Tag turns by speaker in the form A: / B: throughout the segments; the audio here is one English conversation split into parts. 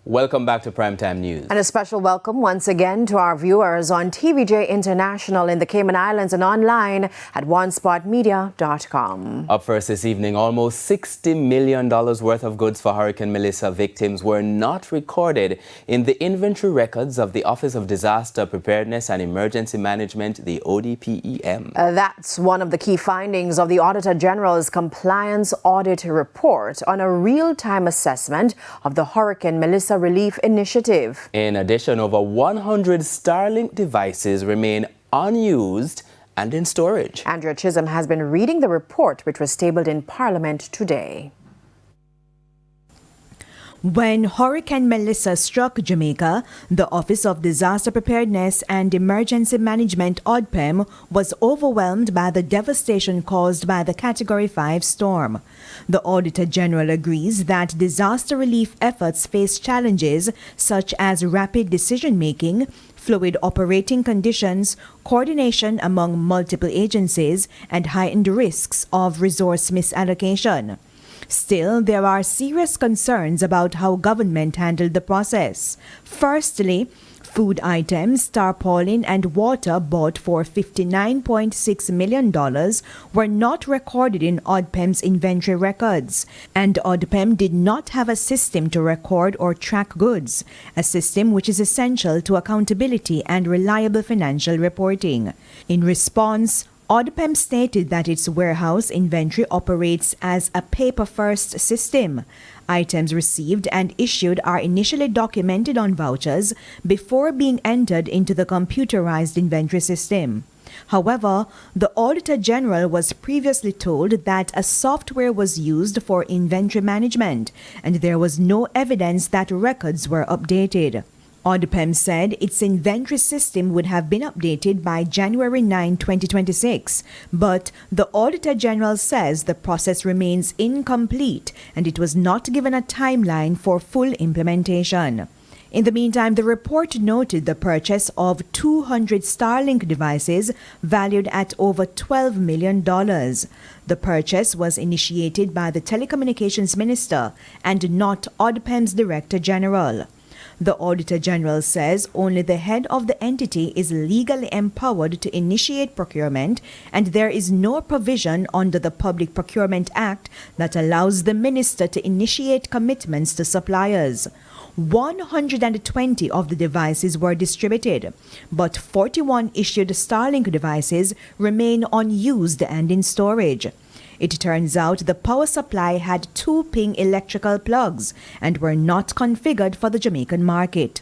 A: Welcome back to Primetime News.
B: And a special welcome once again to our viewers on TVJ International in the Cayman Islands and online at onespotmedia.com.
A: Up first this evening, almost $60 million worth of goods for Hurricane Melissa victims were not recorded in the inventory records of the Office of Disaster Preparedness and Emergency Management, the ODPEM.
B: That's one of the key findings of the Auditor General's Compliance Audit Report on a real-time assessment of the Hurricane Melissa Relief Initiative.
A: In addition, over 100 Starlink devices remain unused and in storage.
B: Andrea Chisholm has been reading the report, which was tabled in Parliament today.
C: When Hurricane Melissa struck Jamaica, the Office of Disaster Preparedness and Emergency Management (ODPEM) was overwhelmed by the devastation caused by the Category 5 storm. The Auditor General agrees that disaster relief efforts face challenges such as rapid decision-making, fluid operating conditions, coordination among multiple agencies, and heightened risks of resource misallocation. Still, there are serious concerns about how government handled the process. Firstly, food items, tarpaulin, and water bought for $59.6 million were not recorded in ODPEM's inventory records, and ODPEM did not have a system to record or track goods, a system which is essential to accountability and reliable financial reporting. In response, ODPEM stated that its warehouse inventory operates as a paper-first system. Items received and issued are initially documented on vouchers before being entered into the computerized inventory system. However, the Auditor General was previously told that a software was used for inventory management, and there was no evidence that records were updated. ODPEM said its inventory system would have been updated by January 9, 2026, but the Auditor General says the process remains incomplete and it was not given a timeline for full implementation. In the meantime, the report noted the purchase of 200 Starlink devices valued at over $12 million. The purchase was initiated by the Telecommunications Minister and not ODPEM's Director General. The Auditor General says only the head of the entity is legally empowered to initiate procurement, and there is no provision under the Public Procurement Act that allows the minister to initiate commitments to suppliers. 120 of the devices were distributed, but 41 issued Starlink devices remain unused and in storage. It turns out the power supply had 2-pin electrical plugs and were not configured for the Jamaican market.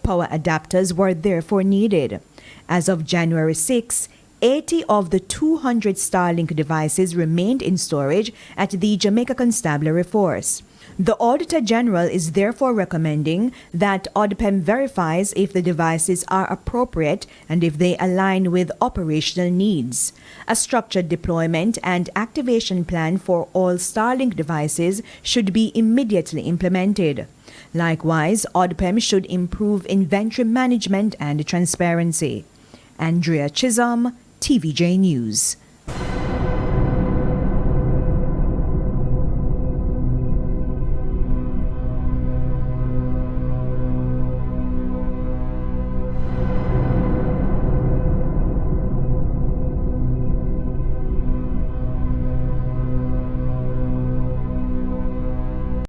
C: Power adapters were therefore needed. As of January 6, 80 of the 200 Starlink devices remained in storage at the Jamaica Constabulary Force. The Auditor General is therefore recommending that ODPEM verifies if the devices are appropriate and if they align with operational needs. A structured deployment and activation plan for all Starlink devices should be immediately implemented. Likewise, ODPEM should improve inventory management and transparency. Andrea Chisholm, TVJ News.